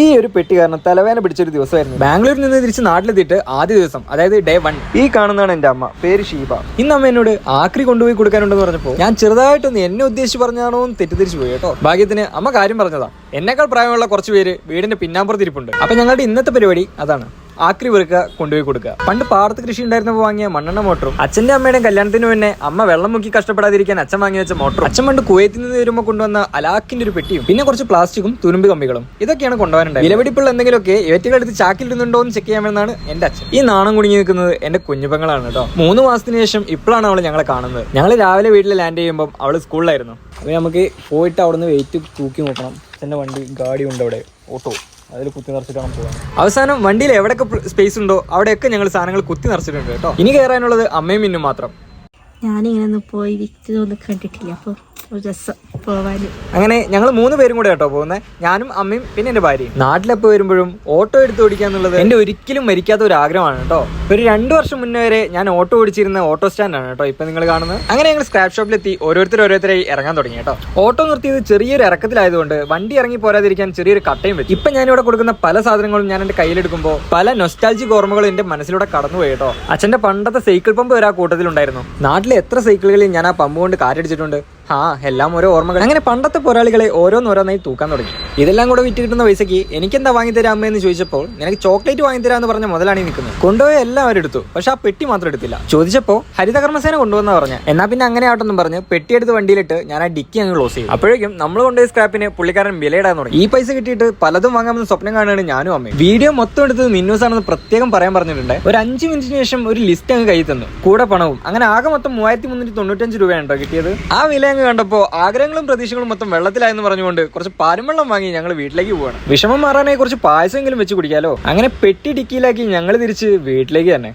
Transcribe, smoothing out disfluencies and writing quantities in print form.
ഈ ഒരു പെട്ടി കാരണം തലവേദന പിടിച്ചൊരു ദിവസമായിരുന്നു. ബാംഗ്ലൂരിൽ നിന്ന് തിരിച്ച് നാട്ടിലെത്തിയിട്ട് ആദ്യ ദിവസം, അതായത് ഡേ 1. ഈ കാണുന്നതാണ് എന്റെ അമ്മ, പേര് ഷീബ. ഇന്ന് അമ്മ എന്നോട് ആക്രി കൊണ്ടുപോയി കൊടുക്കാനുണ്ടെന്ന് പറഞ്ഞപ്പോൾ ഞാൻ ചെറുതായിട്ടൊന്ന് എന്നെ ഉദ്ദേശിച്ച് പറഞ്ഞാണോ എന്ന് തെറ്റിദ്ധരിച്ചു പോയി കേട്ടോ. ഭാഗ്യത്തിന് അമ്മ കാര്യം പറഞ്ഞതാ. എന്നേക്കാൾ പ്രായമുള്ള കുറച്ച് പേര് വീടിന്റെ പിന്നാമ്പുറത്തിരിപ്പുണ്ട്. അപ്പൊ ഞങ്ങളുടെ ഇന്നത്തെ പരിപാടി അതാണ്, ആക്രി വെറുക്കുക, കൊണ്ടുപോയി കൊടുക്കുക. പണ്ട് പാടത്ത് കൃഷി ഉണ്ടായിരുന്നപ്പോൾ വാങ്ങിയ മണ്ണെണ്ണ മോട്ടറും അച്ഛന്റെ അമ്മയുടെയും കല്യാണത്തിന് മുന്നേ അമ്മ വെള്ളം മുക്കി കഷ്ടപ്പെടാതിരിക്കാൻ അച്ഛൻ വാങ്ങി വെച്ച മോട്ടറും അച്ഛൻ പണ്ട് കുവൈത്തിൽ നിന്ന് വരുമ്പോൾ കൊണ്ടുവന്ന അലാക്കിന്റെ ഒരു പെട്ടിയും പിന്നെ കുറച്ച് പ്ലാസ്റ്റിക്കും തുരുമ്പ് കമ്പികളും ഇതൊക്കെയാണ് കൊണ്ടുപോകാനുണ്ടായത്. വിലപിടിപ്പുള്ള എന്തെങ്കിലുമൊക്കെ ഏറ്റുകളെടുത്ത് ചാക്കിലിടുന്നുണ്ടോ എന്ന് ചെക്ക് ചെയ്യാമെന്നാണ് എന്റെ അച്ഛൻ. ഈ നാണം കുടുങ്ങി നിൽക്കുന്നത് എന്റെ കുഞ്ഞുപങ്ങളാണ് കേട്ടോ. 3 മാസത്തിന് ശേഷം ഇപ്പോഴാണ് അവള് ഞങ്ങളെ കാണുന്നത്. ഞങ്ങൾ രാവിലെ വീട്ടിൽ ലാൻഡ് ചെയ്യുമ്പോൾ അവള് സ്കൂളിലായിരുന്നു. അപ്പൊ നമുക്ക് പോയിട്ട് അവിടെ നിന്ന് വെയിറ്റ് തൂക്കി നോക്കണം. അച്ഛന്റെ വണ്ടി ഗാഡി ഉണ്ട് അവിടെ, ഓട്ടോ, അതിൽ കുത്തി നിറച്ചിട്ടാണ് പോകാൻ. അവസാനം വണ്ടിയിൽ എവിടെയൊക്കെ സ്പേസ് ഉണ്ടോ അവിടെയൊക്കെ ഞങ്ങൾ സാധനങ്ങൾ കുത്തി നിറച്ചിട്ടുണ്ട് കേട്ടോ. ഇനി കയറാനുള്ളത് അമ്മയും മിന്നും മാത്രം. ഞാനിങ്ങനെ ഒന്ന് പോയി വിറ്റൊന്നും കണ്ടിട്ടില്ല, അപ്പൊ പോവാന്. അങ്ങനെ ഞങ്ങൾ 3 പേരും കൂടെ കേട്ടോ പോകുന്നത്, ഞാനും അമ്മയും പിന്നെ എന്റെ ഭാര്യയും. നാട്ടിലെപ്പോ വരുമ്പോഴും ഓട്ടോ എടുത്ത് ഓടിക്കുക എന്നുള്ളത് എന്റെ ഒരിക്കലും മരിക്കാത്ത ഒരു ആഗ്രഹമാണ് കേട്ടോ. ഒരു 2 വർഷം മുന്നേ വരെ ഞാൻ ഓട്ടോ ഓടിച്ചിരുന്ന ഓട്ടോ സ്റ്റാൻഡാണ് കേട്ടോ ഇപ്പൊ നിങ്ങൾ കാണുന്നത്. അങ്ങനെ ഞങ്ങൾ സ്ക്രാപ്പ് ഷോപ്പിലെത്തി ഓരോരുത്തരായി ഇറങ്ങാൻ തുടങ്ങി കേട്ടോ. ഓട്ടോ നിർത്തിയത് ചെറിയൊരു ഇറക്കത്തിലായതുകൊണ്ട് വണ്ടി ഇറങ്ങി പോരാതിരിക്കാൻ ചെറിയൊരു കട്ടയും വെച്ചു. ഇപ്പൊ ഞാനിവിടെ കൊടുക്കുന്ന പല സാധനങ്ങളും ഞാൻ എന്റെ കയ്യിലെടുക്കുമ്പോൾ പല നൊസ്റ്റാൾജിക് ഓർമ്മകളും എന്റെ മനസ്സിലൂടെ കടന്നുപോയി കേട്ടോ. അച്ഛന്റെ പണ്ടത്തെ സൈക്കിൾ പമ്പ് വരെ ആ കൂട്ടത്തിലുണ്ടായിരുന്നു. നാട്ടിലെ എത്ര സൈക്കിളുകളിൽ ഞാൻ ആ പമ്പ് കൊണ്ട് കാറ്റടിച്ചിട്ടുണ്ട്. എല്ലാം ഓരോ ഓർമ്മകൾ. അങ്ങനെ പണ്ടത്തെ പോരാളികളെ ഓരോന്നോരോന്നായി തൂക്കാൻ തുടങ്ങി. ഇതെല്ലാം കൂടെ വിറ്റ് കിട്ടുന്ന പൈസക്ക് എനിക്കെന്താ വാങ്ങിത്തരാ അമ്മ എന്ന് ചോദിച്ചപ്പോൾ നിനക്ക് ചോക്ലേറ്റ് വാങ്ങിത്തരാന്ന് പറഞ്ഞ മുതലാണ് ഈ നിൽക്കുന്നത്. കൊണ്ടുപോയ എല്ലാം അവരെടുത്തു, പക്ഷെ ആ പെട്ടി മാത്രം എടുത്തില്ല. ചോദിച്ചപ്പോൾ ഹരിതകർമ്മസേന കൊണ്ടുവന്ന പറഞ്ഞ. എന്നാ പിന്നെ അങ്ങനെ ആട്ടൊന്നും പറഞ്ഞ് പെട്ടിയെടുത്ത് വണ്ടിയിലിട്ട് ഞാൻ ആ ഡിക്കി അങ്ങ് ക്ലോസ് ചെയ്തു. അപ്പോഴേക്കും നമ്മൾ കൊണ്ടുപോയ സ്ക്രാപ്പിന് പുള്ളിക്കാരൻ വിലയിടാൻ തുടങ്ങി. ഈ പൈസ കിട്ടിയിട്ട് പലതും വാങ്ങാമെന്ന് സ്വപ്നം കാണുകയാണ് ഞാനും അമ്മയും. വീഡിയോ മൊത്തം എടുത്തത് മിന്നൂസ് ആണെന്ന് പ്രത്യേകം പറയാൻ പറഞ്ഞിട്ടുണ്ട്. ഒരു 5 മിനിറ്റിന് ശേഷം ഒരു ലിസ്റ്റ് അങ്ങ് കൈ തന്നു, കൂടെ പണവും. അങ്ങനെ ആകെ മൊത്തം 3395 രൂപയാണ് കേട്ടോ കിട്ടിയത്. ആ വില അങ്ങ് കണ്ടപ്പോൾ ആഗ്രഹങ്ങളും പ്രതീക്ഷകളും മൊത്തം വെള്ളത്തിലായെന്ന് പറഞ്ഞുകൊണ്ട് കുറച്ച് പാലും വെള്ളം വാങ്ങി ഞങ്ങൾ വീട്ടിലേക്ക് പോവാണ്. വിഷമം മാറാനായി കുറച്ച് പായസമെങ്കിലും വെച്ച് കുടിക്കാലോ. അങ്ങനെ പെട്ടി ഡിക്കിയിലാക്കി ഞങ്ങൾ തിരിച്ച് വീട്ടിലേക്ക് തന്നെ.